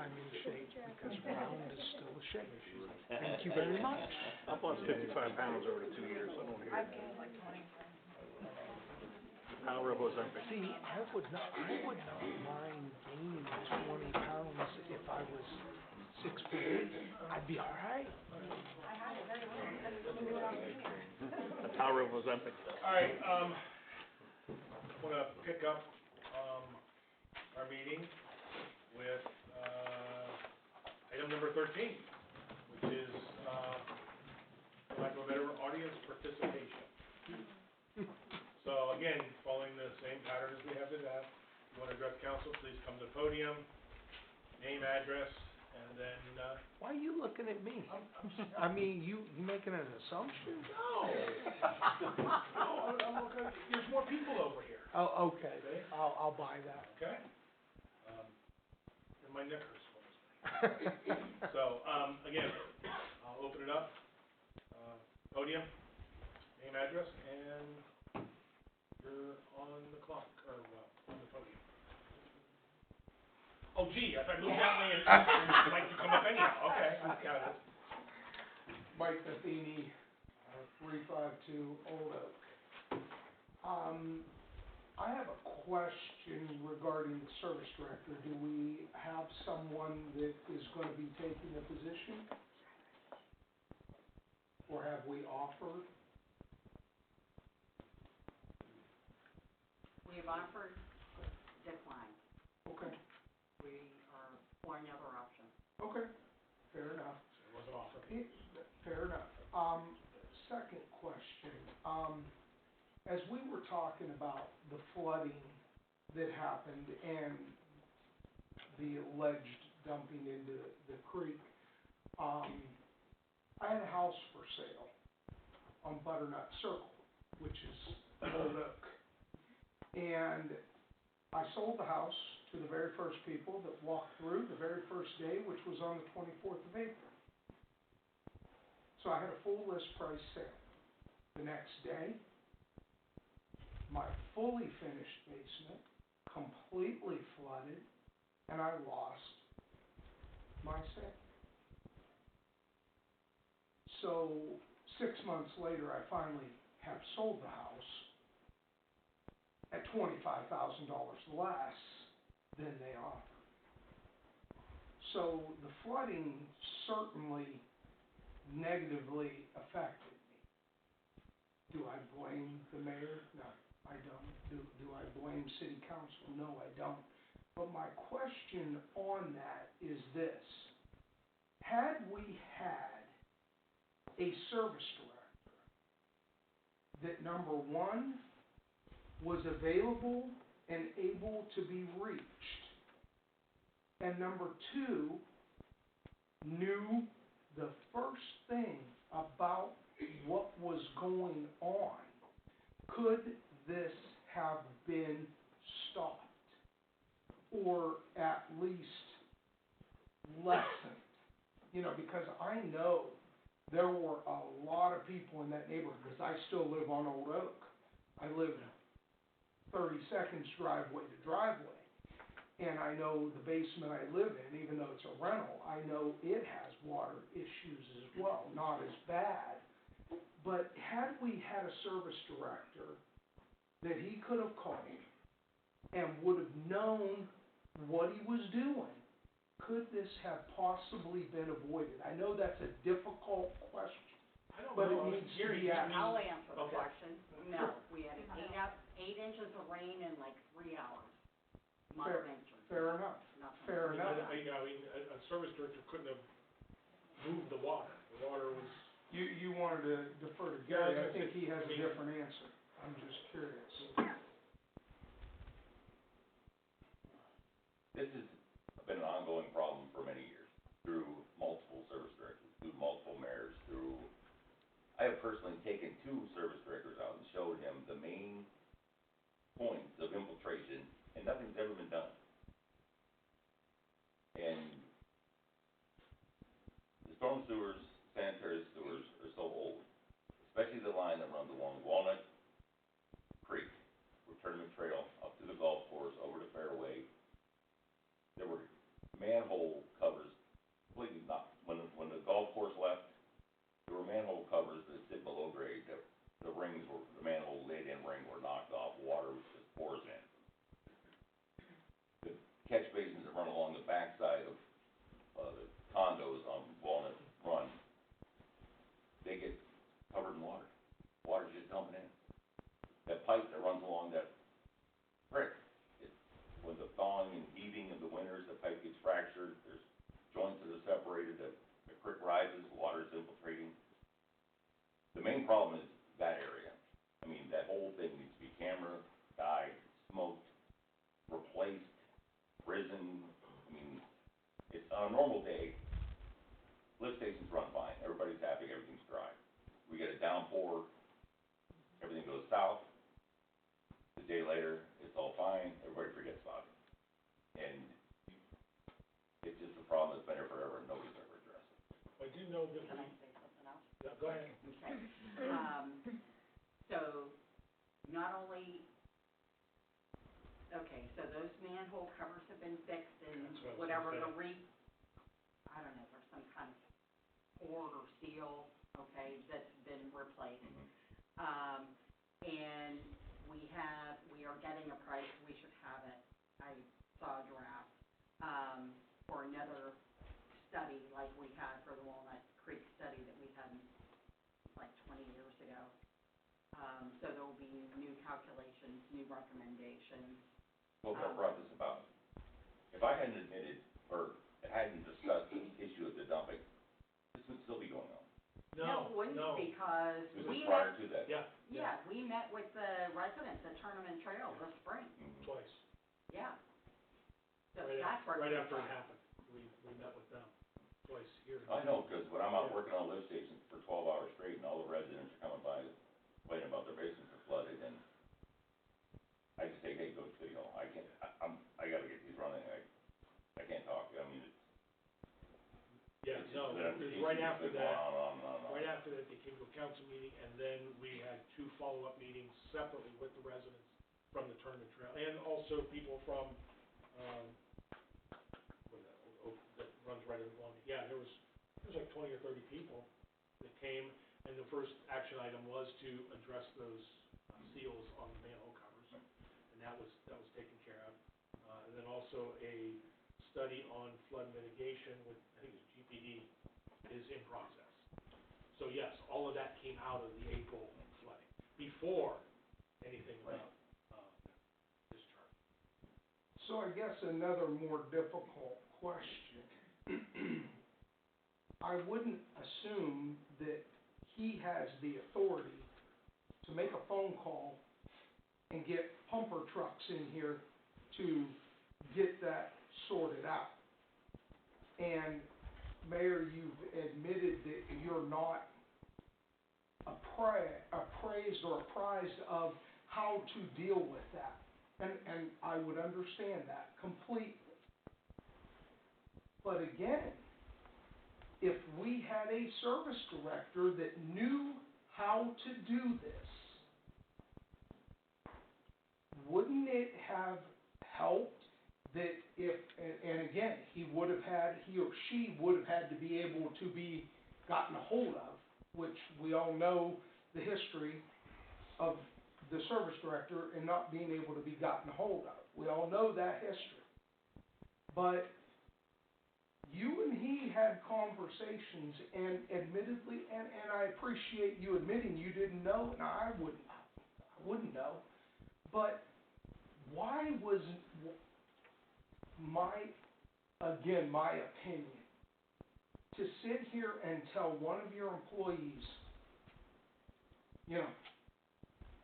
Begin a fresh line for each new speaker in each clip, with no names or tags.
I'm in shape because round is still a shape. Thank you very much.
I've lost 55 pounds over the 2 years, I don't hear
I've
it.
gained like 20.
Power of Ozempic.
See, I would not mind gaining 20 pounds if I was 6'8". I'd be all right.
I had it very well. That's what we do it on here.
The power of Ozempic.
All right, want to pick up, our meeting with, item number 13, which is, for lack of a better word, audience participation. So again, following the same pattern as we have today, if you want to address council, please come to the podium, name, address, and then,
Why are you looking at me? I mean, you making an assumption?
no, I'm okay. There's more people over here,
Oh, okay.
Okay.
I'll buy that.
okay? And my neck hurts mostly. So, again, I'll open it up, podium, name, address, and you're on the clock, or, on the podium. Oh, gee, I thought you got me and like to come up anyhow, okay, got it.
Mike Matheny, 352 Old Oak. I have a question regarding the service director. Do we have someone that is going to be taking the position? Or have we offered?
We have offered, declined.
Okay,
We are for another option.
okay, fair enough.
It wasn't offered.
Fair enough. Second question, as we were talking about the flooding that happened and the alleged dumping into the creek, I had a house for sale on Butternut Circle, which is Old Oak. And I sold the house to the very first people that walked through the very first day, which was on the 24th of April. So I had a full list price sale. The next day, my fully finished basement completely flooded, and I lost my sale. So 6 months later, I finally have sold the house at $25,000 less than they offered. So the flooding certainly negatively affected me. Do I blame the mayor? No, I don't. Do I blame city council? No, I don't. But my question on that is this. Had we had a service director that, number one, was available and able to be reached, and number two, knew the first thing about what was going on, could this have been stopped or at least lessened? You know, because I know there were a lot of people in that neighborhood, because I still live on Old Oak. I live 30 seconds driveway to driveway. And I know the basement I live in, even though it's a rental, I know it has water issues as well, not as bad. But had we had a service director that he could have called and would have known what he was doing, could this have possibly been avoided? I know that's a difficult question, but it needs to be asked.
I'll answer the
Okay.
question. No, we had 8 inches of rain in like 3 hours. Mother Nature.
Fair enough.
Nothing.
Fair enough.
I mean, a service director couldn't have moved the water. The water was.
You wanted to defer to
Yeah,
Gary. I
it's-
think he has
I
a
mean-
different answer. I'm just curious.
This has been an ongoing problem for many years, through multiple service directors, through multiple mayors, I have personally taken 2 service directors out and showed him the main points of infiltration, and nothing's ever been done. And the storm sewers, sanitary sewers are so old, especially the line that runs along Walnut Creek, or Tournament Trail, up to the golf course, over to Fairway. There were manhole on a normal day, lift stations run fine, everybody's happy, everything's dry. We get a downpour, everything goes south. The day later, it's all fine, everybody forgets about it. And it's just a problem that's been here forever and nobody's ever addressed it.
I do know that
Can I
we,
say something else?
yeah, go ahead.
Okay. So, not only, okay, so those manhole covers have been fixed and
That's what I was
whatever
gonna
the I don't know, there's some kind of cord or seal, okay, that's been replaced. And we are getting a price, we should have it, I saw a draft, for another study like we had for the Walnut Creek study that we had like 20 years ago. So there will be new calculations, new recommendations.
What brought this about? If I hadn't admitted, or hadn't discussed this issue of the dumping, this would still be going on.
No, it wouldn't, because
This was
we
prior
met,
to that.
yeah, we met with the residents at Tournament Trail this spring,
Twice,
yeah. So
right
that's where.
right after it happened, we met with them twice here.
I know, because when I'm out working on lift stations for 12 hours straight, and all the residents are coming by complaining about their basements are flooded, and I just say, hey, go to City Hall, I can't, I gotta get these running, I can't talk, I mean,
Yeah,
it's
no,
just
it was right after
been going
that,
on.
right after that, they came to a council meeting, and then we had 2 follow-up meetings separately with the residents from the Tournament Trail, and also people from, that runs right along, yeah, there was like 20 or 30 people that came, and the first action item was to address those seals on the manhole covers, and that was taken care of. And then also a study on flood mitigation with, I think it was GPD, is in process. So yes, all of that came out of the April flooding, before anything about, discharge.
So I guess another more difficult question. I wouldn't assume that he has the authority to make a phone call and get pumper trucks in here to get that sorted out. And Mayor, you've admitted that you're not appraised or apprised of how to deal with that. And I would understand that completely. But again, if we had a service director that knew how to do this, wouldn't it have helped that if, and again, he or she would have had to be able to be gotten a hold of, which we all know the history of the service director and not being able to be gotten a hold of. We all know that history. But you and he had conversations, and admittedly, and I appreciate you admitting you didn't know, and I wouldn't know, but why was my opinion, to sit here and tell one of your employees,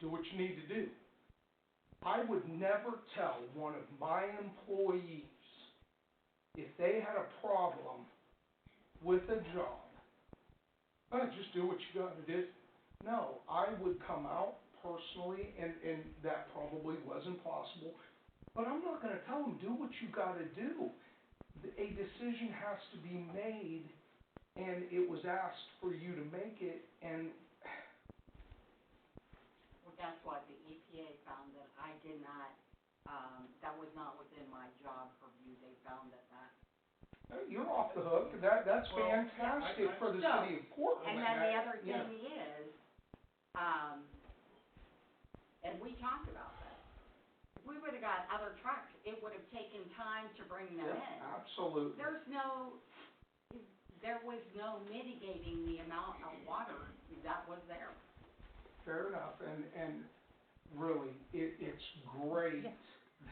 do what you need to do. I would never tell one of my employees, if they had a problem with a job, just do what you gotta do. No, I would come out personally, and that probably wasn't possible, but I'm not gonna tell them, do what you gotta do. A decision has to be made, and it was asked for you to make it, and
Well, guess what, the EPA found that I did not, that was not within my job purview, they found that.
you're off the hook. That's
Well,
fantastic for the
So,
city of Portland.
And then the other
Yeah.
thing is, and we talked about this, if we would've got other trucks, it would've taken time to bring them
Yeah,
in.
absolutely.
There was no mitigating the amount of water that was there.
Fair enough, and really, it's great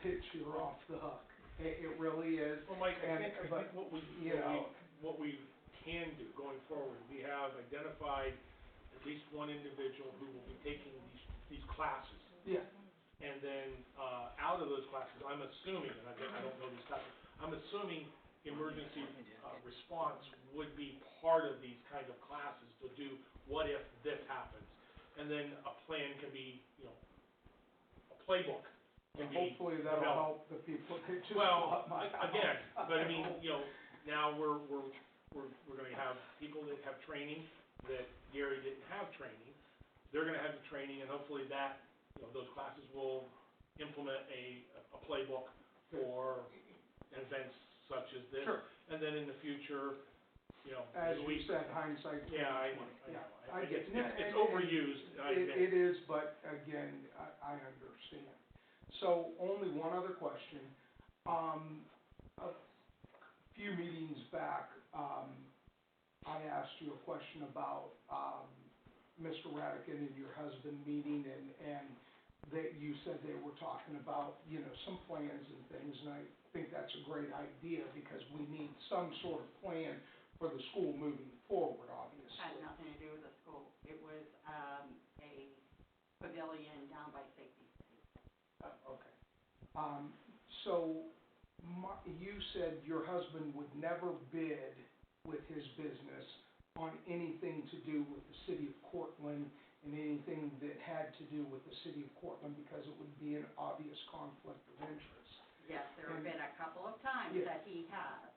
that you're off the hook. It really is.
Well, Mike, I
And-
think
but,
what we can do going forward, we have identified at least one individual who will be taking these classes.
Yeah,
And then, out of those classes, I'm assuming, and I don't know these classes, I'm assuming emergency response would be part of these kind of classes to do, what if this happens? And then a plan can be, a playbook can
And
be
hopefully that'll
developed.
help the people that just
Well,
bought my house.
again, but I mean, now we're gonna have people that have training that Gary didn't have training. They're gonna have the training, and hopefully that, those classes will implement a playbook for events such as this.
Sure.
And then in the future,
As we said, hindsight.
Yeah, I
Yeah,
know.
I get it.
It's overused, and I admit
It is, but again, I understand. So only one other question. A few meetings back, I asked you a question about, Mr. Radican and your husband meeting, and that you said they were talking about, some plans and things, and I think that's a great idea, because we need some sort of plan for the school moving forward, obviously.
Had nothing to do with the school. It was, a pavilion down by Safety City.
Okay. So, you said your husband would never bid with his business on anything to do with the city of Cortland and anything that had to do with the city of Cortland, because it would be an obvious conflict of interest.
Yes, there have been a couple of times
Yeah.
that he has,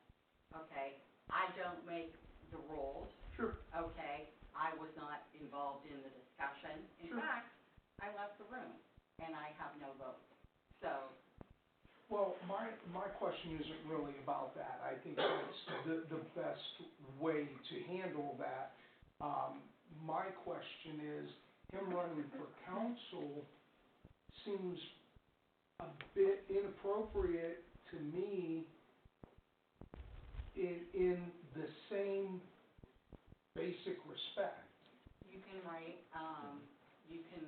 okay? I don't make the rules,
Sure.
okay? I was not involved in the discussion. In
Sure.
fact, I left the room, and I have no vote. So,
Well, my question isn't really about that. I think that's the best way to handle that. My question is, him running for council seems a bit inappropriate to me in the same basic respect.
you can write, you can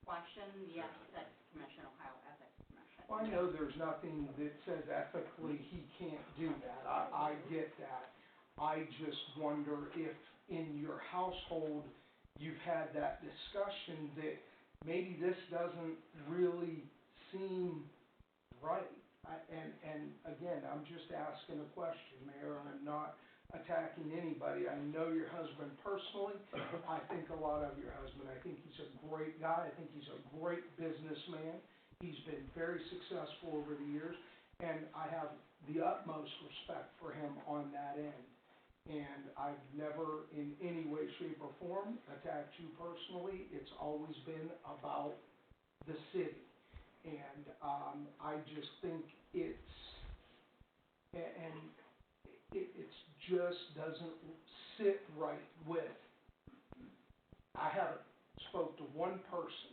question the Ethics Commission, Ohio Ethics Commission.
Well, I know there's nothing that says ethically he can't do that, I get that. I just wonder if in your household, you've had that discussion that maybe this doesn't really seem right. And again, I'm just asking a question, Mayor, I'm not attacking anybody. I know your husband personally, I think a lot of your husband. I think he's a great guy, I think he's a great businessman. He's been very successful over the years, and I have the utmost respect for him on that end. And I've never, in any way, shape, or form, attacked you personally. It's always been about the city. And I just think it just doesn't sit right with. I haven't spoke to one person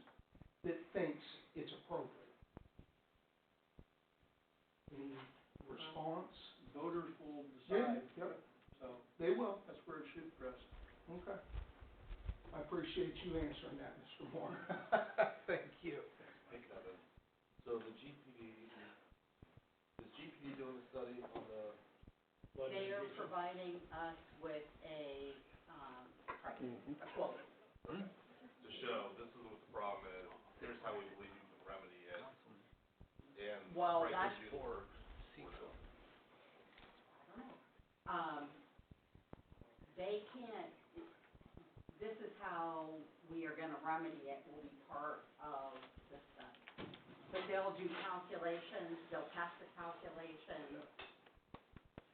that thinks it's appropriate. Any response?
Voters will
Yeah,
decide,
yep,
so
they will.
that's where it should rest.
Okay. I appreciate you answering that, Mr. Moore. Thank you.
Hey, Kevin, so the GPD, is GPD doing a study on the,
flood
They are
mitigation.
providing us with a, price, a quote.
to show this is what the problem is, here's how we believe you can remedy it, and
Well,
price
that's-
issue or no?
I don't know. They can't, this is how we are gonna remedy it, will be part of the study. But they'll do calculations, they'll test the calculations,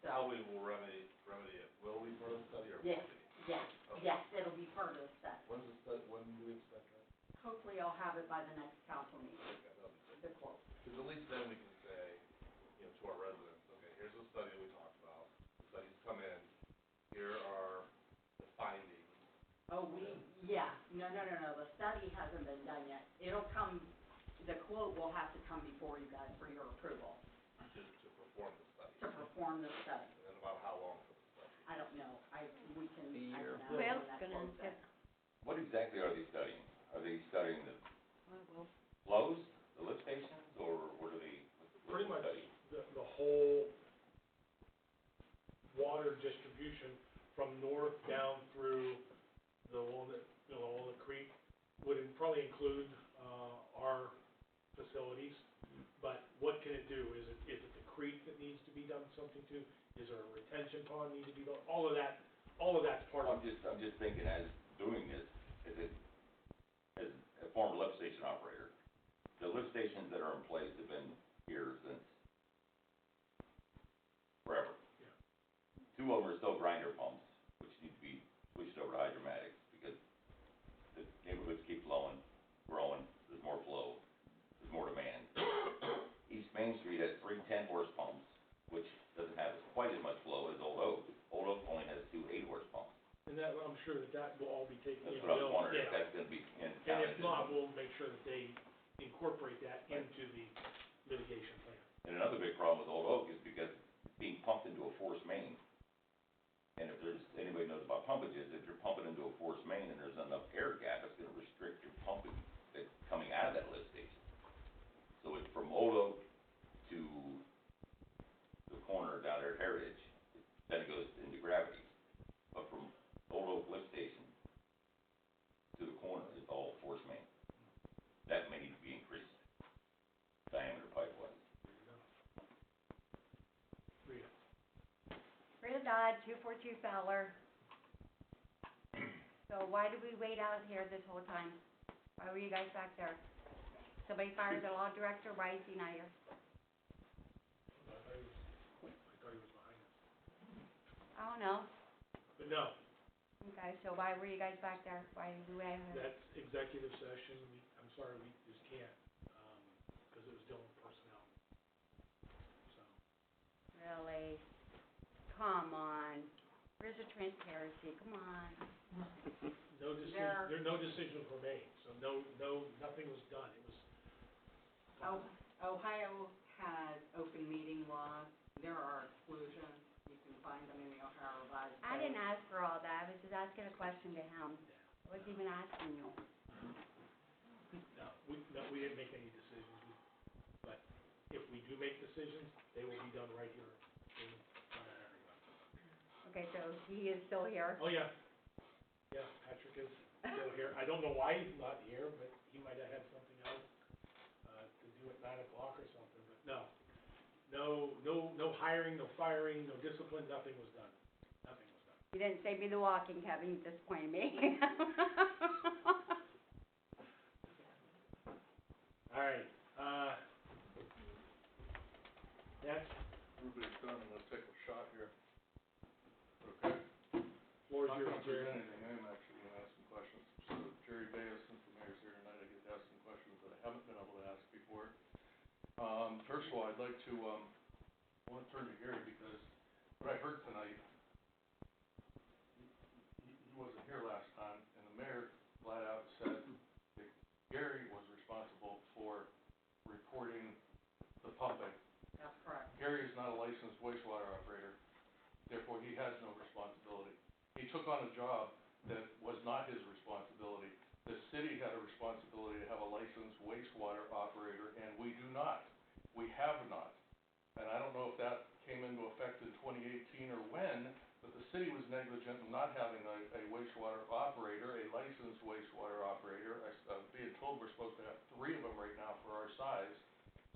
so.
How we will remedy it, will we part of the study or?
Yes,
won't we?
yes, yes, it'll be part of the study.
When's the study, when do we expect that?
Hopefully I'll have it by the next council meeting,
Okay, that'll be good.
the quote.
Because at least then we can say, to our residents, okay, here's the study that we talked about, the study's come in, here are the findings.
Oh, yeah, no, the study hasn't been done yet. It'll come, the quote will have to come before you guys for your approval,
To perform the study.
to perform the study.
And about how long for the study?
I don't know, I can ask
Well,
when that
gonna
quote's in.
What exactly are they studying? Are they studying the flows, the lift stations, or what are they?
Pretty much the whole water distribution from north down through the Walnut, Walnut Creek would probably include, our facilities. But what can it do? Is it the creek that needs to be done something to? Is there a retention pond need to be built? All of that's part of it.
I'm just thinking, as doing this, as a former lift station operator, the lift stations that are in place have been here since forever.
Yeah.
Two of them are still grinder pumps, which need to be switched over to hydromatics, because the neighborhoods keep growing, there's more flow, there's more demand. East Main Street has 3 10-horse pumps, which doesn't have quite as much flow as Old Oak. Old Oak only has 2 8-horse pumps.
And that, I'm sure that will all be taken
That's
into
what I was wondering, if
yeah.
that's gonna be in
And
counted.
if not, we'll make sure that they incorporate that into the mitigation plan.
And another big problem with Old Oak is because it's being pumped into a force main. And if there's, anybody knows about pumpages, if you're pumping into a force main and there's enough air gap, it's gonna restrict your pumping that's coming out of that lift station. So it's from Old Oak to the corner down there at Heritage, then it goes into gravity. But from Old Oak lift station to the corner is all force main. That may need to be increased, diameter pipe-wise.
Rita.
Rita Dodd, 242 Fowler. So why did we wait out here this whole time? Why were you guys back there? Somebody fired the law director, why is he not here?
I thought he was behind us.
I don't know.
But no,
Okay, so why were you guys back there? Why did we wait?
that's executive session, I'm sorry, we just can't, because it was dealing with personnel. So,
Really? Come on. Where's the transparency? Come on.
no decisions were made, so nothing was done, it was.
Ohio has open meeting laws, there are exclusions, you can find them in the Ohio Revised Code.
I didn't ask for all that. I was just asking a question to him. I wasn't even asking you.
No, we didn't make any decisions, but if we do make decisions, they will be done right here in front of everybody.
Okay, so he is still here?
Oh, yeah. Yeah, Patrick is still here. I don't know why he's not here, but he might have had something else, to do at 9 o'clock or something, but no hiring, no firing, no discipline, nothing was done. Nothing was done.
You didn't save me the walking, Kevin. You disappointed me.
All right, next,
Everybody's done, I'm gonna take a shot here. Okay?
floor is
Not
yours,
gonna
Jerry.
present anything, I'm actually gonna ask some questions. So Jerry Bayes, since the mayor's here tonight, I get to ask some questions that I haven't been able to ask before. First of all, I'd like to, I wanna turn to Gary because what I heard tonight, he wasn't here last time, and the mayor flat out said that Gary was responsible for reporting the pumping.
That's correct.
Gary is not a licensed wastewater operator, therefore he has no responsibility. He took on a job that was not his responsibility. The city had a responsibility to have a licensed wastewater operator, and we do not. We have not. And I don't know if that came into effect in 2018 or when, but the city was negligent in not having a wastewater operator, a licensed wastewater operator. I'm being told we're supposed to have 3 of them right now for our size.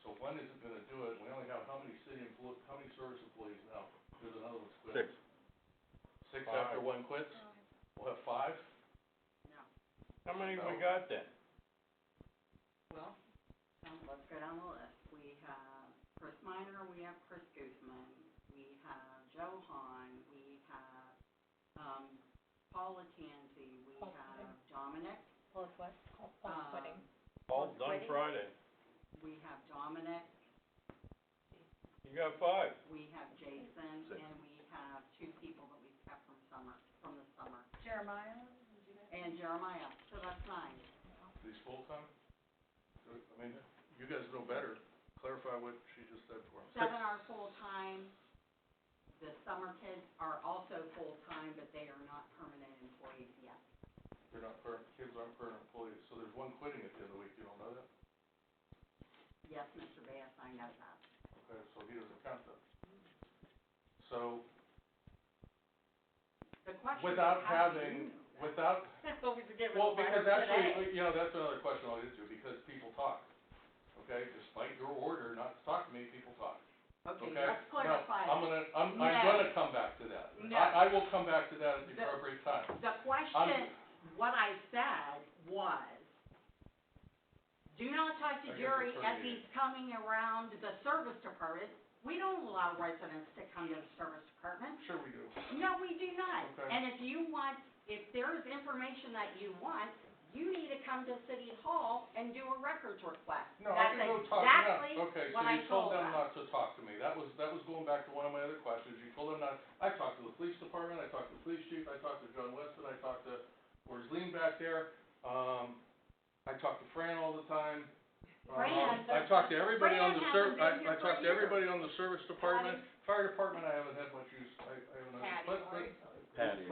So when is it gonna do it? We only have how many how many service employees now? There's another one's quit.
6.
6 after one quits? We'll have 5?
No.
How many we got then?
Well, let's go down the list. We have Chris Minor, we have Chris Guzman, we have Joe Hahn, we have, Paula Tansey, we have Dominic.
Paul's what?
Paul's quitting.
All done Friday.
We have Dominic,
You got 5.
we have Jason, and we have 2 people that we've kept from the summer.
Jeremiah?
And Jeremiah, so that's 9.
These full-time? I mean, you guys know better. Clarify what she just said for me.
7 are full-time. The summer kids are also full-time, but they are not permanent employees yet.
They're not kids aren't permanent employees, so there's one quitting at the end of the week, you don't know that?
Yes, Mr. Bass, I know that.
Okay, so he doesn't count them. So,
The question is,
without
how do
having,
you know that?
without,
We could give it
well,
a letter
because actually,
today.
you know, that's another question I'll get to, because people talk. Okay, despite your order not to talk to me, people talk.
Okay,
okay?
let's clarify.
No, I'm
No.
gonna come back to that.
No.
I will come back to that at the
The-
appropriate time.
The question, what I said was, do not talk to
I guess
Jerry
it's
as
pretty-
he's coming around the service department. We don't allow residents to come to the service department.
Sure we do.
No, we do not.
Okay.
And if there is information that you want, you need to come to City Hall and do a records request.
No, I can go talk,
That's exactly
no, okay, so
what I
you told them
them.
not to talk to me, that was going back to one of my other questions, you told them not, I talked to the police department, I talked to the police chief, I talked to John Weston, I talked to, where's Lean back there, I talked to Fran all the time.
Fran,
I talked to everybody on the
Fran hasn't been here
I
for a
talked to
year.
everybody on the service department, fire department, I haven't had much use, I haven't had, but,
Patty.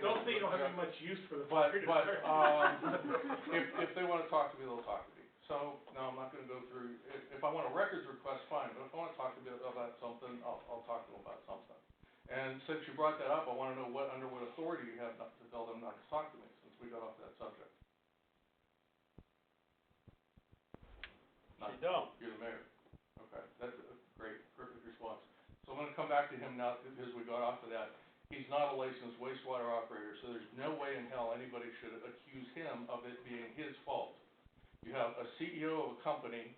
Don't say you don't have much use for the
But,
fire
but,
department.
if they wanna talk to me, they'll talk to me. So, no, I'm not gonna go through, if I want a records request, fine, but if I wanna talk to them about something, I'll talk to them about something. And since you brought that up, I wanna know under what authority you have not to tell them not to talk to me, since we got off that subject.
You don't.
You're the mayor. Okay, that's a great, perfect response. So I'm gonna come back to him now, because we got off of that. He's not a licensed wastewater operator, so there's no way in hell anybody should accuse him of it being his fault. You have a CEO of a company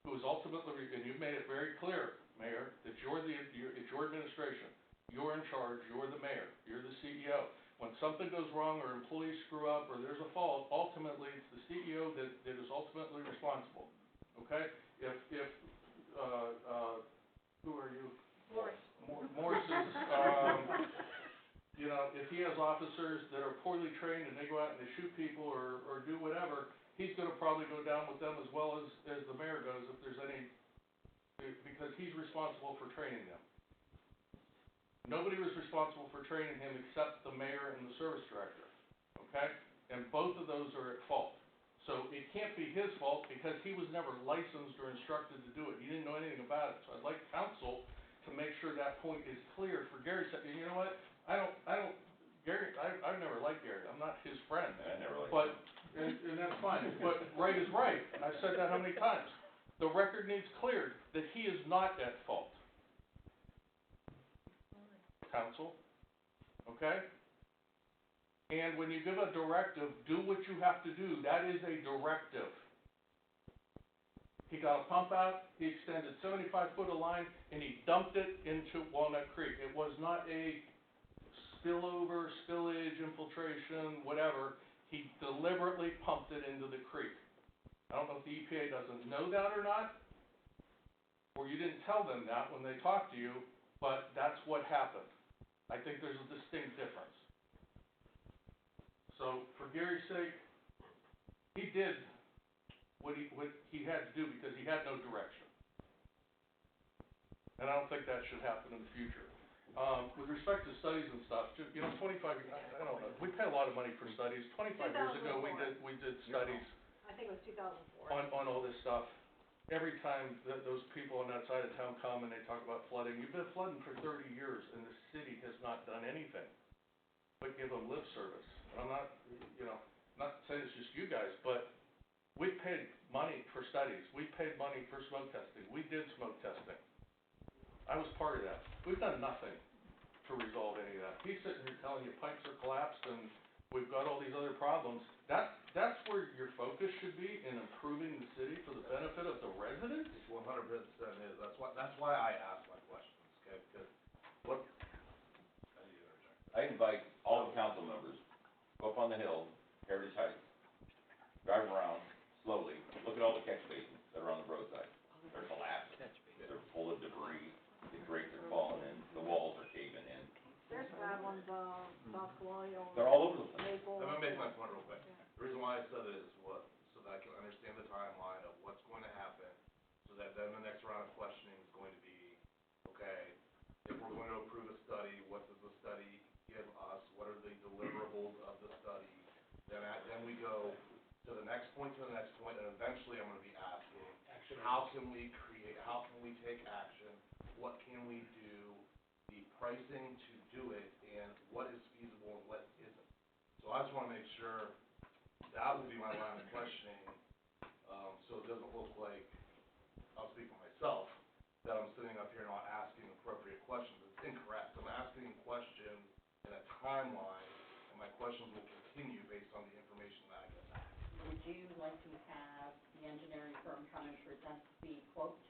who is ultimately, and you've made it very clear, Mayor, that it's your administration. You're in charge, you're the mayor, you're the CEO. When something goes wrong or employees screw up or there's a fault, ultimately it's the CEO that is ultimately responsible, okay? If who are you? Morris is, you know, if he has officers that are poorly trained and they go out and they shoot people or do whatever, he's gonna probably go down with them as well as the mayor goes if there's any, because he's responsible for training them. Nobody was responsible for training him except the mayor and the service director, okay? And both of those are at fault. So it can't be his fault because he was never licensed or instructed to do it. He didn't know anything about it. So I'd like counsel to make sure that point is clear for Gary. And you know what? Gary, I've never liked Gary. I'm not his friend.
I never liked
But, and that's fine. But right is right. And I've said that how many times? The record needs cleared that he is not at fault. Counsel, okay? And when you give a directive, do what you have to do. That is a directive. He got a pump out, he extended 75 foot of line, and he dumped it into Walnut Creek. It was not a spillover, spillage, infiltration, whatever. He deliberately pumped it into the creek. I don't know if the EPA doesn't know that or not, or you didn't tell them that when they talked to you, but that's what happened. I think there's a distinct difference. So, for Gary's sake, he did what he had to do because he had no direction. And I don't think that should happen in the future. With respect to studies and stuff, just, you know, 25, I don't know, we pay a lot of money for studies. 25 years ago, we did studies
I think it was 2004.
on all this stuff. Every time that those people on that side of town come and they talk about flooding, you've been flooding for 30 years and the city has not done anything but give them lip service. And I'm not, you know, not saying it's just you guys, but we paid money for studies. We paid money for smoke testing. We did smoke testing. I was part of that. We've done nothing to resolve any of that. He's sitting here telling you pipes are collapsed and we've got all these other problems. That's where your focus should be in improving the city for the benefit of the residents?
It's 100% is, that's why I asked my questions, okay, because what, I need to interject.
I invite all the council members, go up on the hill, Heritage Heights, drive around slowly, look at all the catch basins that are on the roadside. They're collapsed, they're full of debris, the grates are falling in, the walls are caving in.
There's bad ones, South Colonial.
They're all over the place.
Maple.
I'm gonna make my point real quick. The reason why I said it is so that I can understand the timeline of what's going to happen, so that then the next round of questioning is going to be, okay, if we're going to approve a study, what does the study give us? What are the deliverables of the study? Then we go to the next point, and eventually I'm gonna be asking, how can we take action? What can we do? The pricing to do it, and what is feasible and what isn't. So I just wanna make sure that will be my line of questioning, so it doesn't look like, I'll speak for myself, that I'm sitting questions, it's incorrect. I'm asking questions in a timeline, and my questions will continue based on the information that I get back.
Would you like to have the engineering firm come and present the quote,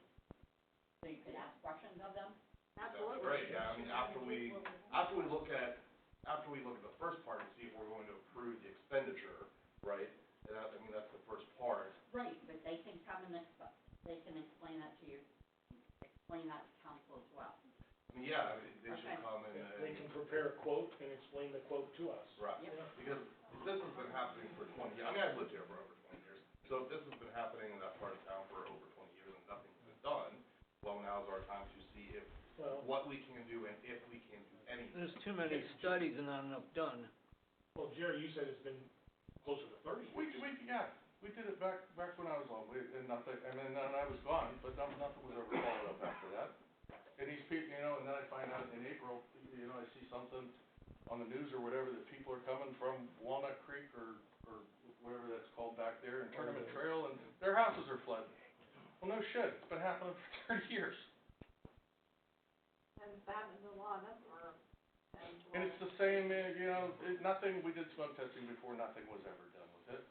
so you can ask questions of them?
That's great, yeah, I mean, after we look at the first part and see if we're going to approve the expenditure, right? And that, I mean, that's the first part.
Right, but they can come and they can explain that to you, explain that to council as well.
I mean, yeah, I mean, they should
Okay.
come and.
They can prepare a quote and explain the quote to us.
Right,
Yep.
because if this has been happening for 20 years, I mean, I've lived here for over 20 years, so if this has been happening in that part of town for over 20 years and nothing's been done, well, now's our time to see if, what we can do and if we can do anything.
There's too many studies and not enough done.
Well, Jerry, you said it's been closer to 30 years.
We did it back when I was on, and nothing, and then I was gone, but nothing was ever followed up after that. And these people, you know, and then I find out in April, you know, I see something on the news or whatever, that people are coming from Walnut Creek or whatever that's called back there, and Tournament Trail, and their houses are flooded. Well, no shit, it's been happening for 30 years.
And it's happened a lot, that's where,
And it's the same, you know, we did smoke testing before, nothing was ever done with it.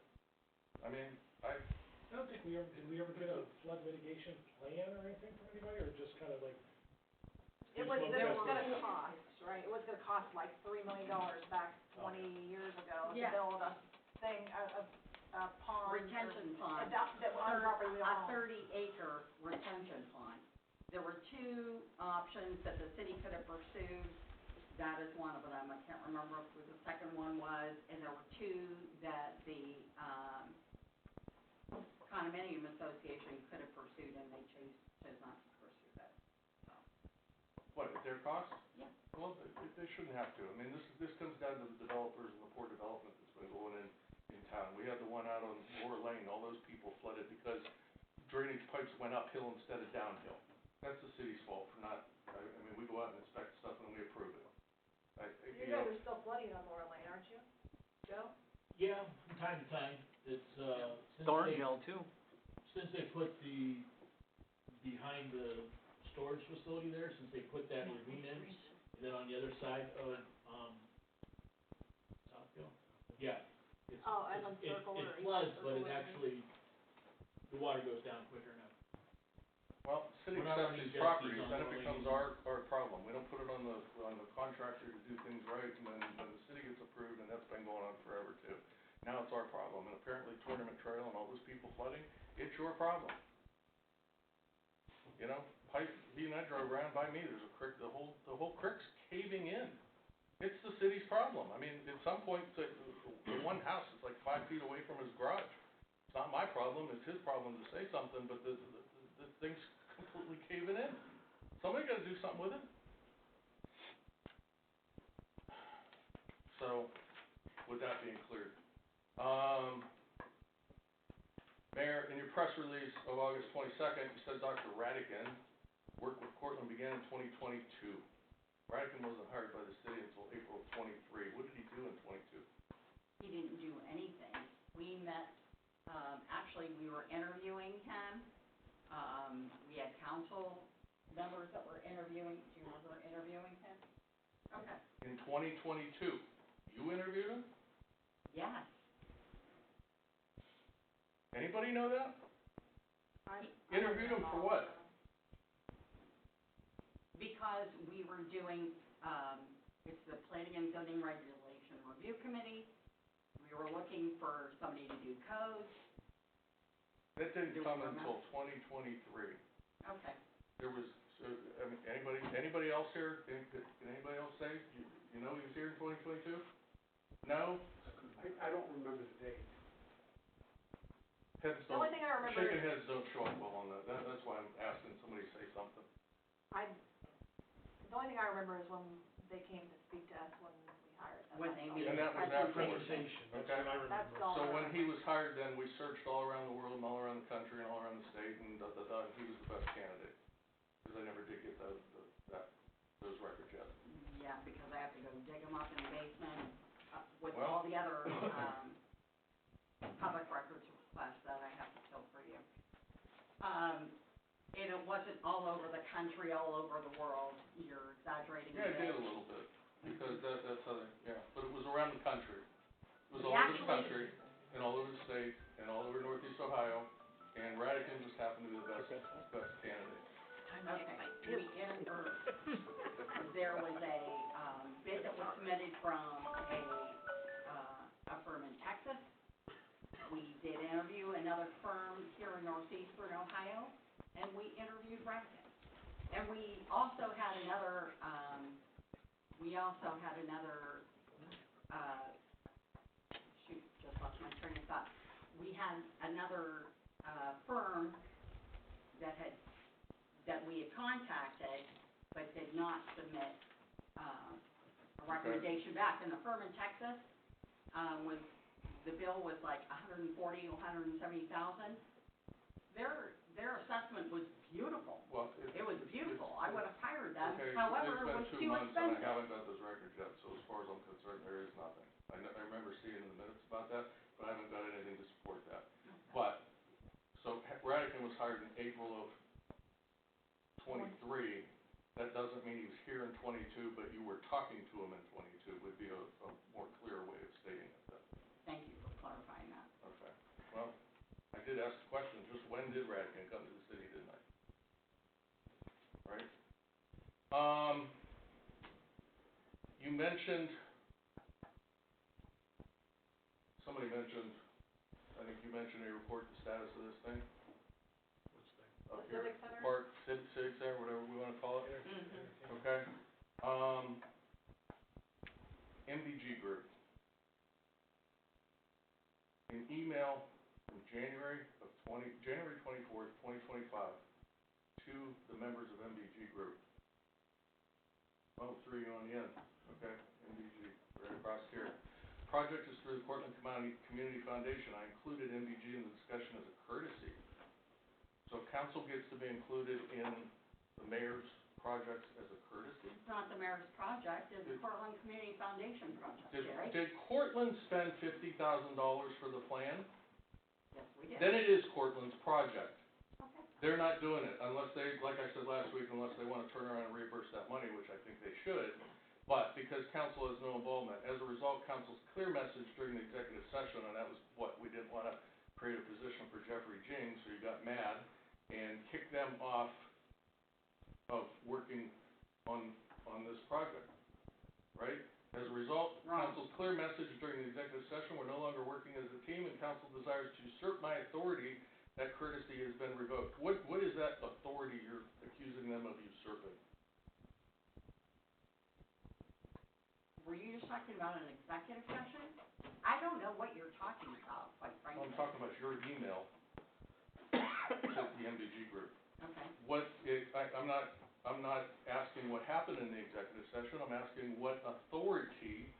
I mean,
I don't think did we ever get a flood mitigation plan or anything from anybody, or just kind of like?
it was gonna cost, right, it was gonna cost like $3 million back 20 years ago to
Yeah.
build a thing, a pond.
Retention pond.
That on property we
A
own.
30-acre retention pond. There were two options that the city could have pursued. That is one of them. I can't remember what the second one was, and there were two that the, condominium association could have pursued, and they chose not to pursue that, so.
what, at their cost?
Yeah.
Well, they shouldn't have to. I mean, this comes down to the developers and the poor development that's been going in town. We had the one out on Lower Lane, all those people flooded because drainage pipes went uphill instead of downhill. That's the city's fault for not, I mean, we go out and inspect stuff and we approve it.
You guys are still flooding on Laurel Lane, aren't you, Joe?
Yeah, from time to time, it's,
Thorn Hill too.
since they put behind the storage facility there, since they put that ravine in, and then on the other side of, Southfield, yeah. It's-
Oh, Edmund Circle or
It
East
floods,
Circle
but it
or-
actually, the water goes down quicker now.
Well, city
We're not
accepts
running
these
jet
properties,
skis on
then it
Lower
becomes
Lane.
our problem. We don't put it on the contractor to do things right, and then the city gets approved, and that's been going on forever too. Now it's our problem, and apparently Tournament Trail and all those people flooding, it's your problem. You know, he and I drove around by me, there's a creek, the whole creek's caving in. It's the city's problem. I mean, at some point, the one house is like 5 feet away from his garage. It's not my problem, it's his problem to say something, but the thing's completely caving in. Somebody gotta do something with it. So, with that being cleared, Mayor, in your press release of August 22nd, you said Dr. Radigan work with Cortland began in 2022. Radigan wasn't hired by the city until April of 23. What did he do in 22?
He didn't do anything. We met, actually, we were interviewing him. We had council members that were interviewing, do you remember interviewing him? Okay.
In 2022, you interviewed him?
Yes.
Anybody know that?
I
Interviewed him for what?
Because we were doing, it's the Planning and Zoning Regulation Review Committee. We were looking for somebody to do codes.
That didn't
Do we
come
remember?
until 2023.
Okay.
There was, I mean, anybody else here, can anybody else say, you know he was here in 2022? No?
I don't remember the date.
Heads
The only thing I remember is,
shaking heads don't show up well on that, that's why I'm asking somebody to say something.
the only thing I remember is when they came to speak to us when we hired them.
When
That's
they
all.
made
And that was afterwards.
Presentation, that's
Okay.
what I remember.
That's all.
So when he was hired, then we searched all around the world and all around the country and all around the state, and and he was the best candidate. Cause I never did get those records yet.
Yeah, because I have to go dig them up in the basement, with
Well.
all the other, public records requests that I have to fill for you. And it wasn't all over the country, all over the world, you're exaggerating a
Yeah,
bit.
it did a little bit, because that's how they, yeah, but it was around the country. It was
We
all over the
actually-
country, and all over the state, and all over northeast Ohio, and Radican just happened to be the best candidate.
Okay, we entered, there was a, bid that was submitted from a firm in Texas. We did interview another firm here in northeastern Ohio, and we interviewed Radican. And we also had another, shoot, just lost my train of thought. We had another, firm that we had contacted, but did not submit, a recommendation back. And the firm in Texas, the bill was like $140,000 to $170,000. Their assessment was beautiful.
Well,
It was beautiful. I would have hired them.
Okay,
However, it was
it's
too
been 2 months and I
expensive.
haven't got those records yet, so as far as I'm concerned, there is nothing. I remember seeing in the minutes about that, but I haven't got anything to support that. But, so Radican was hired in April of '23. That doesn't mean he was here in '22, but you were talking to him in '22 would be a more clear way of stating it then.
Thank you for clarifying that.
Okay, well, I did ask the question, just when did Radican come to the city, didn't I? Right? You mentioned, somebody mentioned, I think you mentioned a report, the status of this thing?
Which thing?
Up
The
here,
Civic Center?
Park, Civic Center, whatever we wanna call it,
Mm-hmm.
okay? MBG Group. An email from January 24th, 2025, to the members of MBG Group. Oh, three on the end, okay, MBG, right across here. Project is through the Portland Community Foundation. I included MBG in the discussion as a courtesy. So council gets to be included in the mayor's projects as a courtesy.
It's not the mayor's project, it's the Portland Community Foundation project, Jerry.
Did Cortland spend $50,000 for the plan?
Yes, we did.
Then it is Cortland's project.
Okay.
They're not doing it unless they, like I said last week, unless they wanna turn around and reimburse that money, which I think they should. But because council has no involvement, as a result, council's clear message during the executive session, and that was what, we didn't wanna create a position for Jeffrey Jing, so you got mad and kicked them off of working on this project, right? As a result, council's clear message during the executive session, we're no longer working as a team, and council desires to usurp my authority. That courtesy has been revoked. What is that authority you're accusing them of usurping?
Were you just talking about an executive session? I don't know what you're talking about, quite frankly.
I'm talking about your email to the MBG Group.
Okay.
I'm not asking what happened in the executive session, I'm asking what authority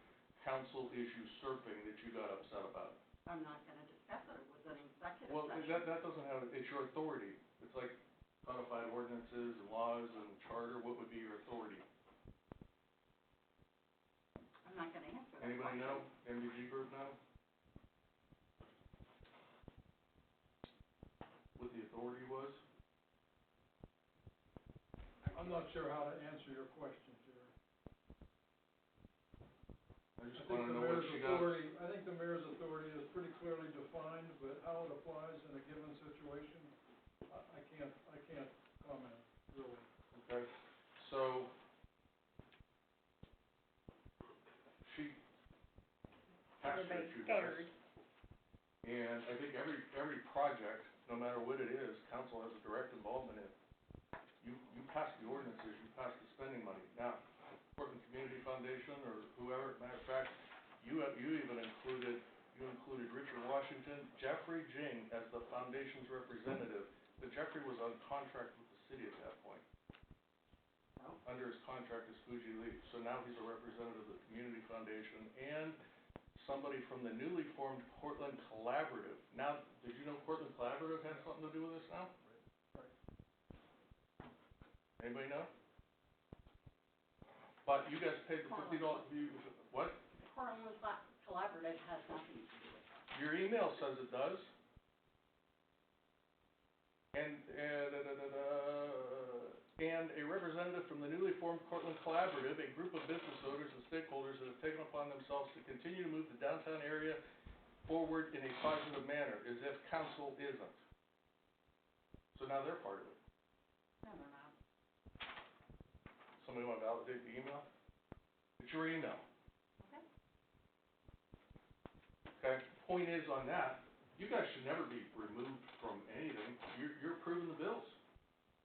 council is usurping that you got upset about.
I'm not gonna discuss it. It was an executive
Well,
session.
that doesn't have, it's your authority. It's like codified ordinances and laws and charter, what would be your authority?
I'm not gonna answer that
Anybody
question.
know? MBG Group know? What the authority was?
I'm not sure how to answer your question, Jerry.
I just wanna know what she got.
I think the mayor's authority is pretty clearly defined, but how it applies in a given situation, I can't comment, really.
Okay, so she
Everybody's
pestered you guys.
scared.
And I think every project, no matter what it is, council has a direct involvement in. You pass the ordinances, you pass the spending money. Now, Portland Community Foundation or whoever, matter of fact, you even included Richard Washington, Jeffrey Jing as the foundation's representative, but Jeffrey was on contract with the city at that point.
Oh.
Under his contract as Fuji Lee, so now he's a representative of the Community Foundation and somebody from the newly formed Portland Collaborative. Now, did you know Portland Collaborative has something to do with this now? Anybody know? But you guys paid the $50, what?
Portland Collaborative has nothing to do with it.
Your email says it does. And, and a representative from the newly formed Cortland Collaborative, a group of business owners and stakeholders that have taken upon themselves to continue to move the downtown area forward in a positive manner, as if council isn't. So now they're part of it.
No, they're not.
Somebody want to validate the email? It's your email.
Okay.
Okay, point is on that, you guys should never be removed from anything. You're approving the bills.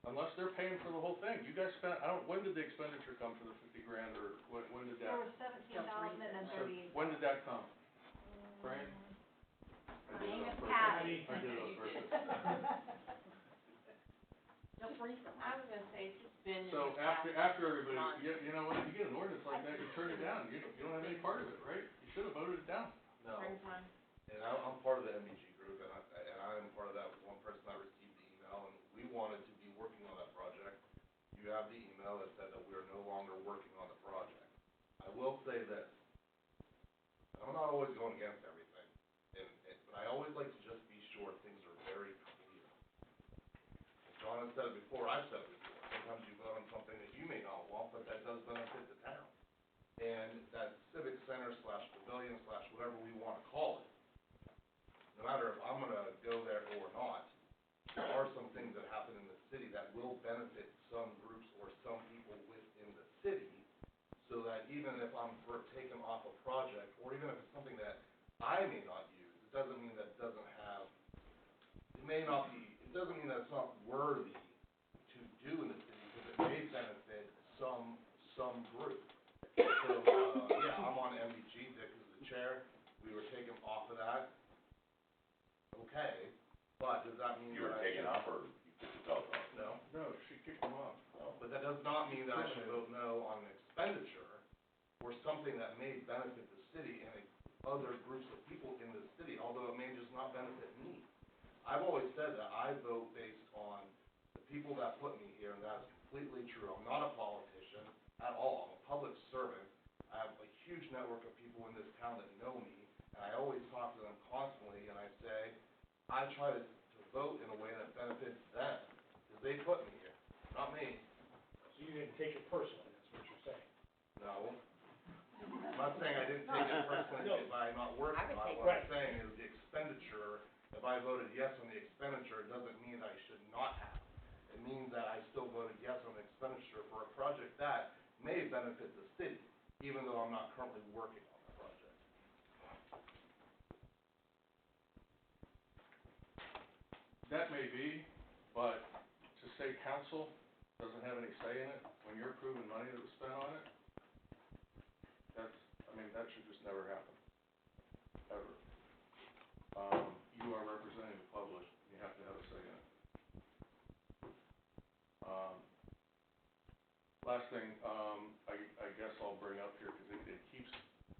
Unless they're paying for the whole thing. You guys spent, when did the expenditure come for the 50 grand, or when did that?
There was 17,000 and then
So,
38,000.
when did that come? Brian?
Her name is Patty.
I did it on purpose.
Just recently.
I was gonna say, it's just been.
So after everybody, you know what, you get an ordinance like that, you turn it down. You don't have any part of it, right? You should have voted it down.
No,
Springtime.
and I'm part of the MBG group, and I'm part of that one person that received the email, and we wanted to be working on that project. You have the email that said that we are no longer working on the project. I will say this, I'm not always going against everything, but I always like to just be sure things are very clear. John has said it before, I've said it before, sometimes you vote on something that you may not want, but that does benefit the town. And that civic center / pavilion / whatever we wanna call it, no matter if I'm gonna go there or not, there are some things that happen in the city that will benefit some groups or some people within the city, so that even if I'm taken off a project, or even if it's something that I may not use, it doesn't mean that it doesn't have, it doesn't mean that it's not worthy to do in the city, because it may benefit some group. So, yeah, I'm on MBG, Dick is the chair, we were taken off of that. Okay, but does that mean
You were
that I
taken
should?
off, or you took yourself off?
No,
No, she kicked them off.
but that does not mean that I should vote no on an expenditure or something that may benefit the city and other groups of people in the city, although it may just not benefit me. I've always said that I vote based on the people that put me here, and that's completely true. I'm not a politician at all. I'm a public servant. I have a huge network of people in this town that know me, and I always talk to them constantly, and I say, I try to vote in a way that benefits them, because they put me here, not me.
So you didn't take it personally, that's what you're saying?
No. I'm not saying I didn't take it personally by not working
I would
on it.
take
What I'm saying is the expenditure, if I voted yes on the expenditure, it doesn't mean I should not have. It means that I still voted yes on the expenditure for a project that may benefit the city, even though I'm not currently working on the project.
That may be, but to say council doesn't have any say in it, when you're approving money that was spent on it, that should just never happen, ever. You are representing the public, you have to have a say in it. Last thing, I guess I'll bring up here, because it keeps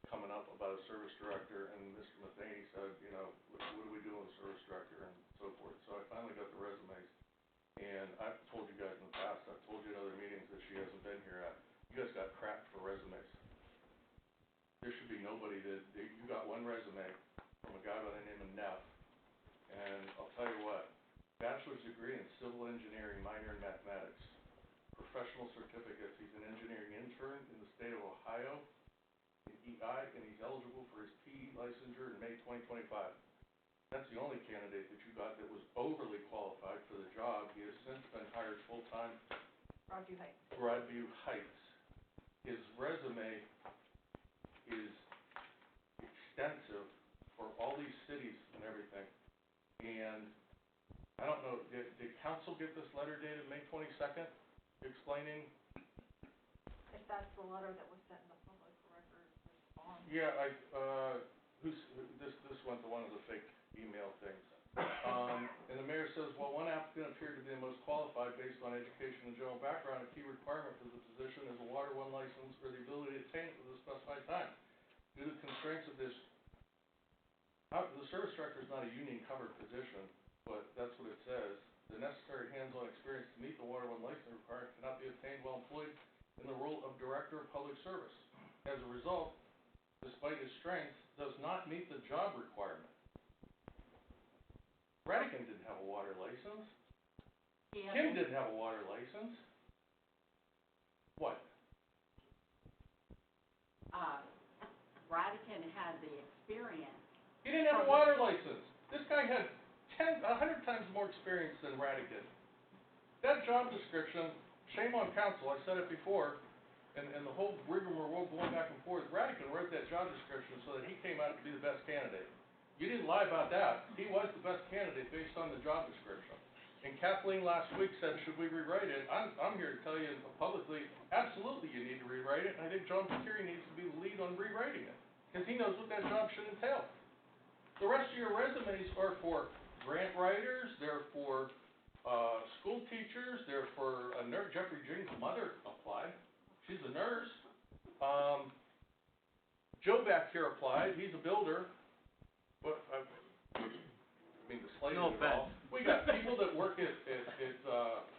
coming up about a service director, and Mr. Matheny said, you know, what do we do with a service director, and so forth. So I finally got the resumes, and I've told you guys in the past, I've told you at other meetings that she hasn't been here at, you guys got crap for resumes. There should be nobody you got one resume from a guy by the name of Neff, and I'll tell you what, bachelor's degree in civil engineering, minor in mathematics, professional certificates, he's an engineering intern in the state of Ohio, in EI, and he's eligible for his PE licensure in May 2025. That's the only candidate that you got that was overly qualified for the job. He has since been hired full-time. Broadview Heights. His resume is extensive for all these cities and everything. And I don't know, did council get this letter dated May 22nd explaining?
If that's the letter that was sent in the public record response.
Yeah, this went to one of the fake email things. And the mayor says, well, one applicant appeared to be the most qualified based on education and general background. A key requirement for the position is a Water 1 license or the ability to obtain it within a specified time. Due to the constraints of this, the service director is not a union covered position, but that's what it says. The necessary hands-on experience to meet the Water 1 license requirement cannot be obtained while employed in the role of Director of Public Service. As a result, despite his strengths, does not meet the job requirement. Redican didn't have a water license. Kim didn't have a water license. What?
Radican had the experience.
He didn't have a water license. This guy had 100 times more experience than Radican. That job description, shame on council, I said it before, and the whole rigmarole going back and forth, Radican wrote that job description so that he came out to be the best candidate. You didn't lie about that. He was the best candidate based on the job description. And Kathleen last week said, should we rewrite it? I'm here to tell you publicly, absolutely you need to rewrite it. And I think John Pateri needs to be the lead on rewriting it, because he knows what that job should entail. The rest of your resumes are for grant writers, they're for school teachers, they're for a nurse. Jeffrey Jing's mother applied. She's a nurse. Joe back here applied. He's a builder. But I mean, the slate
No
of it all.
offense.
We got people that work at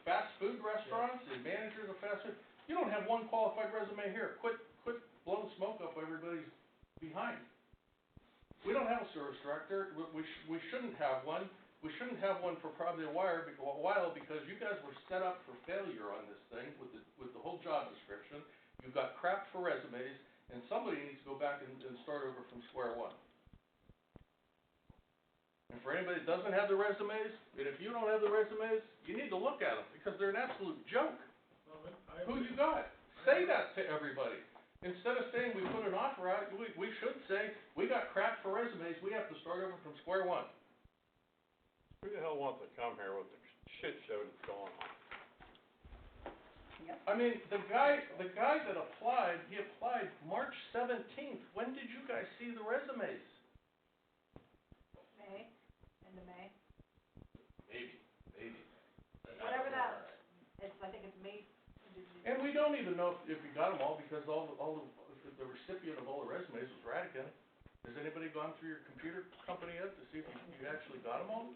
fast food restaurants and managers of fast food. You don't have one qualified resume here. Quit blowing smoke up everybody's behind. We don't have a service director. We shouldn't have one. We shouldn't have one for probably a while because you guys were set up for failure on this thing with the whole job description. You've got crap for resumes, and somebody needs to go back and start over from square one. And for anybody that doesn't have the resumes, and if you don't have the resumes, you need to look at them because they're an absolute joke. Who you got? Say that to everybody. Instead of saying we put an offer out, we should say we got crap for resumes. We have to start over from square one.
Who the hell wants to come here with the shit show that's going on?
Yep.
I mean, the guy that applied, he applied March 17th. When did you guys see the resumes?
May, end of May,
Maybe.
whatever that, I think it's May.
And we don't even know if you got them all because the recipient of all the resumes was Radican. Has anybody gone through your computer company yet to see if you actually got them all?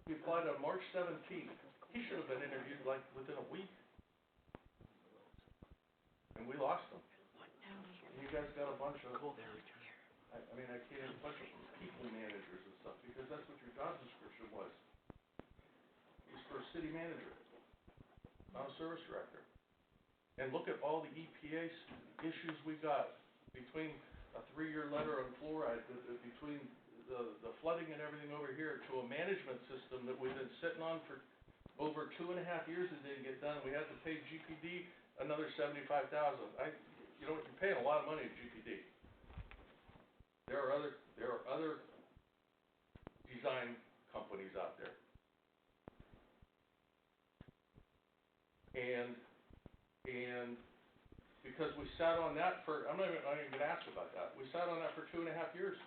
He applied on March 17th. He should have been interviewed like within a week. And we lost him. And you guys got a bunch of, I can't even bunch of people managers and stuff because that's what your job description was. It was for a city manager, not a service director. And look at all the EPA issues we got between a 3-year letter on fluoride, between the flooding and everything over here to a management system that we've been sitting on for over 2.5 years and didn't get done. We had to pay GPD another $75,000. You know what, you're paying a lot of money to GPD. There are other design companies out there. And because we sat on that for, I'm not even gonna ask about that. We sat on that for 2.5 years.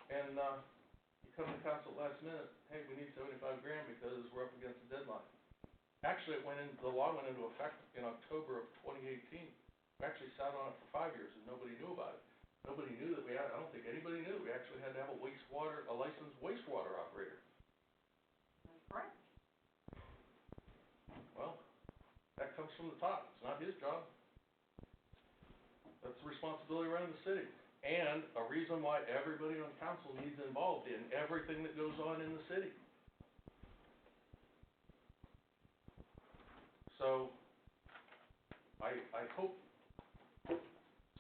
And you come to council last minute, hey, we need $75,000 because we're up against the deadline. Actually, the law went into effect in October of 2018. We actually sat on it for 5 years and nobody knew about it. Nobody knew that I don't think anybody knew we actually had to have a licensed wastewater operator.
That's correct.
Well, that comes from the top. It's not his job. That's the responsibility around the city. And a reason why everybody on council needs involved in everything that goes on in the city. So, I hope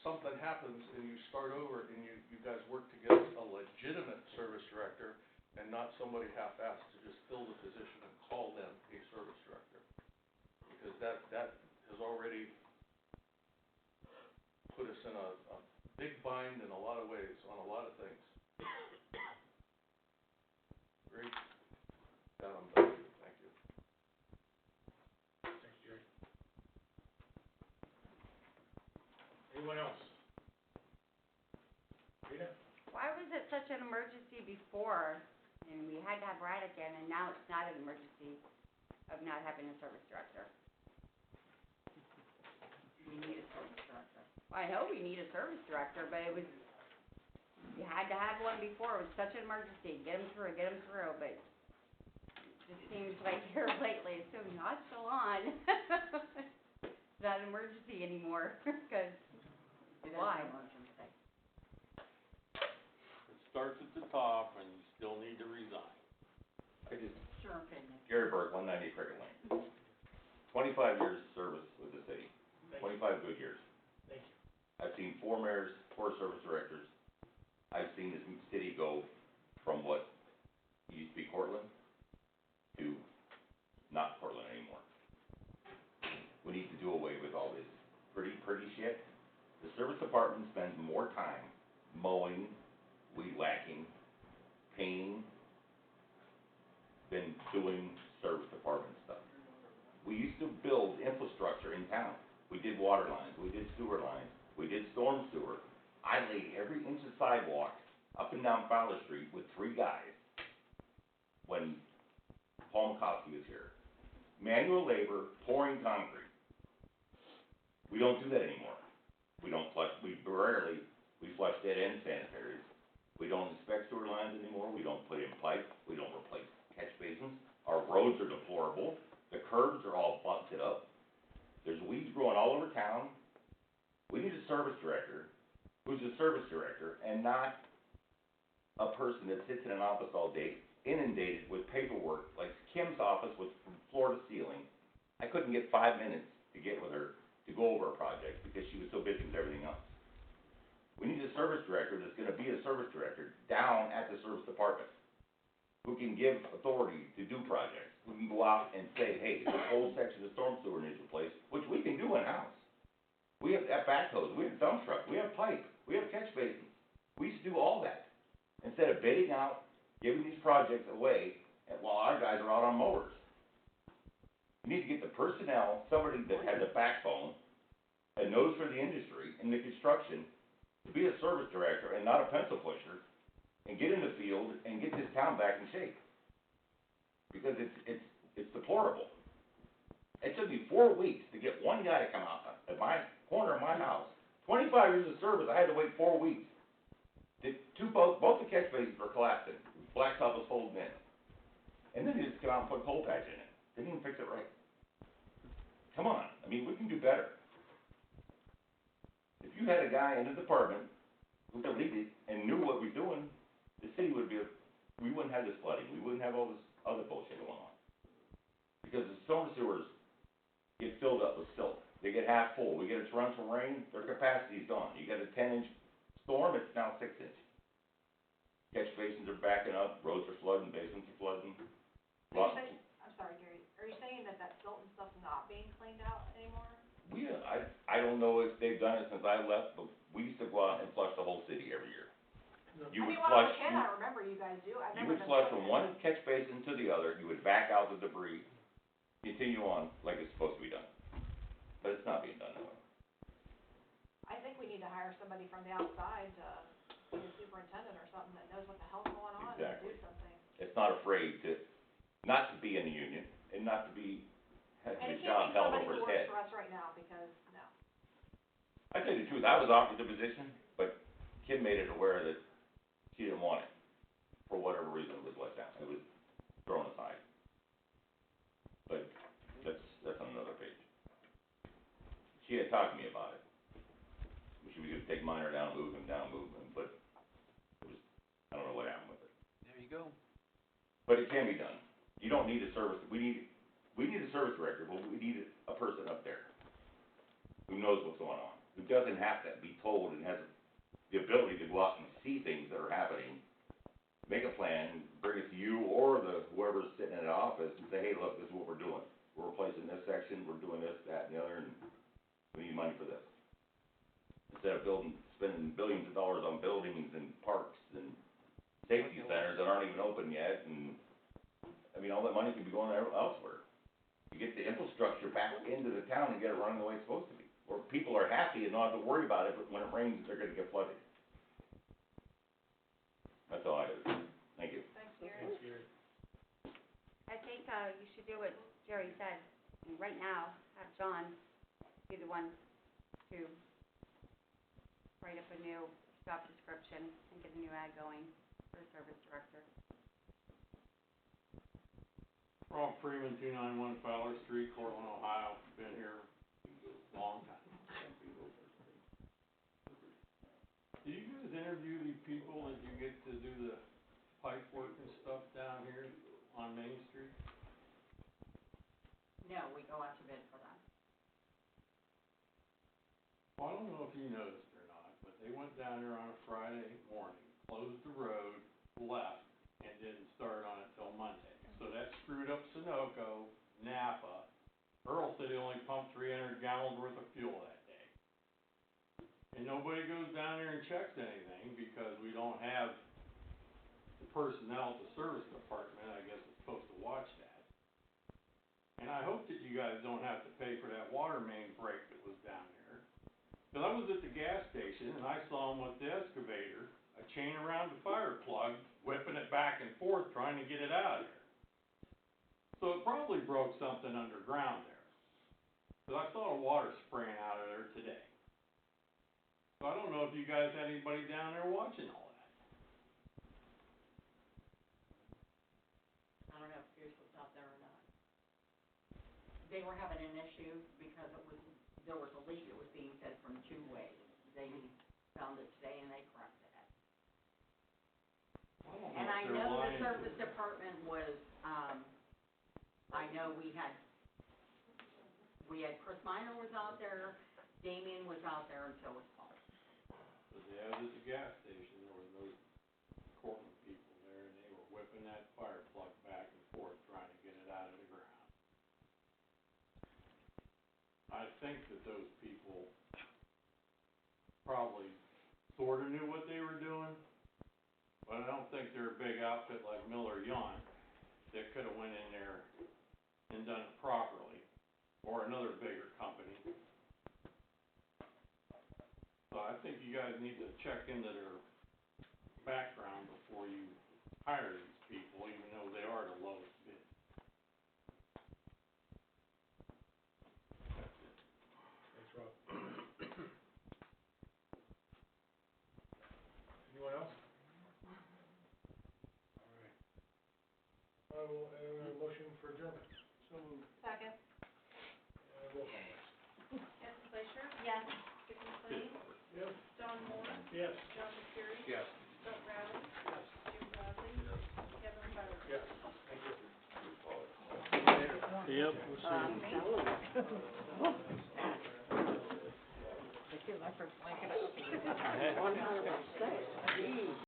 something happens and you start over and you guys work to get a legitimate service director and not somebody half-assed to just fill the position and call them a service director. Because that has already put us in a big bind in a lot of ways on a lot of things. Great. That I'm done. Thank you.
Thanks, Jerry. Anyone else? Rita?
Why was it such an emergency before, and we had to have Radican, and now it's not an emergency of not having a service director?
We need a service director.
I know we need a service director, but you had to have one before. It was such an emergency. Get them through, but it just seems like here lately, it's so nonchalant. It's not an emergency anymore, because
It is
why?
an emergency.
It starts at the top and you still need to resign.
I just
Sure opinion.
Gary Burke, 190 Cricket Lane. 25 years service with the city,
Thank you.
25 good years.
Thank you.
I've seen 4 mayors, 4 service directors. I've seen this city go from what used to be Cortland to not Cortland anymore. We need to do away with all this pretty shit. The service department spends more time mowing, weed whacking, painting than doing service department stuff. We used to build infrastructure in town. We did water lines, we did sewer lines, we did storm sewer. I laid every inch of sidewalk up and down Fowler Street with 3 guys when Paul McCoskey was here. Manual labor, pouring concrete. We don't do that anymore. We don't flush, we flush dead end sanitaries. We don't inspect sewer lines anymore, we don't put in pipe, we don't replace catch basins. Our roads are deplorable, the curbs are all busted up. There's weeds growing all over town. We need a service director who's a service director and not a person that sits in an office all day, inundated with paperwork, like Kim's office was from floor to ceiling. I couldn't get 5 minutes to get with her to go over a project because she was so busy with everything else. We need a service director that's gonna be a service director down at the service department, who can give authority to do projects, who can go out and say, hey, this whole section of storm sewer needs replaced, which we can do in-house. We have backhoes, we have dump trucks, we have pipe, we have catch basins. We used to do all that, instead of bidding out, giving these projects away, and while our guys are out on mowers. You need to get the personnel, somebody that has a backbone, and knows for the industry and the construction, to be a service director and not a pencil pusher, and get in the field and get this town back in shape. Because it's deplorable. It took me 4 weeks to get one guy to come out at my corner of my house. 25 years of service, I had to wait 4 weeks. Both the catch basins were collapsing. Blacktop was folding in. And then they just came out and put coal patch in it. Didn't even fix it right. Come on, I mean, we can do better. If you had a guy in the department who could lead it and knew what we're doing, the city would be, we wouldn't have this flooding, we wouldn't have all this other bullshit going on. Because the storm sewers get filled up with silt. They get half full. We get a torrential rain, their capacity's gone. You get a 10-inch storm, it's now 6 inch. Catch basins are backing up, roads are flooding, basins are flooding.
I'm sorry, Gary, are you saying that silt and stuff's not being cleaned out anymore?
I don't know if they've done it since I left, but we used to go out and flush the whole city every year. You would
when I
flush,
was a kid, I remember you guys do, I
you
remember
would
them
flush
doing
from
it.
one catch basin to the other, you would back out the debris, continue on like it's supposed to be done. But it's not being done that way.
I think we need to hire somebody from the outside to be a superintendent or something that knows what the hell's going on and
Exactly.
do something.
It's not afraid to, not to be in the union, and not to be, have
And
his
it can't
job
be
held
somebody
over
who
his
works
head.
for us right now, because, no.
I tell you the truth, I was offered the position, but Kim made it aware that she didn't want it. For whatever reason, it was let down, it was thrown aside. But that's on another page. She had talked to me about it. She was gonna take Minor down, move him, but it was, I don't know what happened with it.
There you go.
But it can be done. You don't need a service, we need a service director, but we need a person up there who knows what's going on, who doesn't have to be told and has the ability to go out and see things that are happening, make a plan, bring it to you or whoever's sitting in the office and say, hey, look, this is what we're doing. We're replacing this section, we're doing this, that, and the other, and we need money for this. Instead of spending billions of dollars on buildings and parks and safety centers that aren't even open yet, and, I mean, all that money can be going elsewhere. You get the infrastructure back into the town and get it running the way it's supposed to be, where people are happy and don't have to worry about it, but when it rains, they're gonna get flooded. That's all I have. Thank you.
Thanks, Gary.
Thanks, Gary.
I think, you should do what Jerry said, and right now, have John be the one to write up a new job description and get a new ad going for a service director.
Ron Freeman, 291 Fowler Street, Cortland, Ohio, been here a long time. Do you guys interview the people that you get to do the pipe work and stuff down here on Main Street?
No, we go out to bid for that.
Well, I don't know if you noticed or not, but they went down there on a Friday morning, closed the road, left, and didn't start on it till Monday. So that screwed up Sunoco, Napa. Earl said he only pumped 300 gallons worth of fuel that day. And nobody goes down there and checks anything because we don't have the personnel at the service department, I guess, is supposed to watch that. And I hope that you guys don't have to pay for that water main break that was down there. Cause I was at the gas station and I saw him with the excavator, a chain around the fire plug, whipping it back and forth, trying to get it out of there. So it probably broke something underground there. Cause I saw the water spraying out of there today. So I don't know if you guys had anybody down there watching all that.
I don't know if Pierce was out there or not. They were having an issue because there was a leak that was being fed from two ways. They found it today and they corrected it. And I know the service department was, I know we had Chris Minor was out there, Damien was out there, and so was Paul.
But yeah, I was at the gas station, there were those Cortland people there, and they were whipping that fire plug back and forth, trying to get it out of the ground. I think that those people probably sorta knew what they were doing, but I don't think they're a big outfit like Miller Yawn that could've went in there and done it properly, or another bigger company. So I think you guys need to check into their background before you hire these people, even though they are the lowest bid. That's it.
Thanks, Rob. Anyone else? All right. I will, motion for adjournment. So moved.
Second.
Roll call, please.
Kathy Fleischer? Yes. Dick McLean?
Yes.
John Moore?
Yes.
John McCurry?
Yes.
Scott Riley?
Yes.
Jim Bradley? Kevin Butler?
Yes. Thank you.
Yep, we'll see.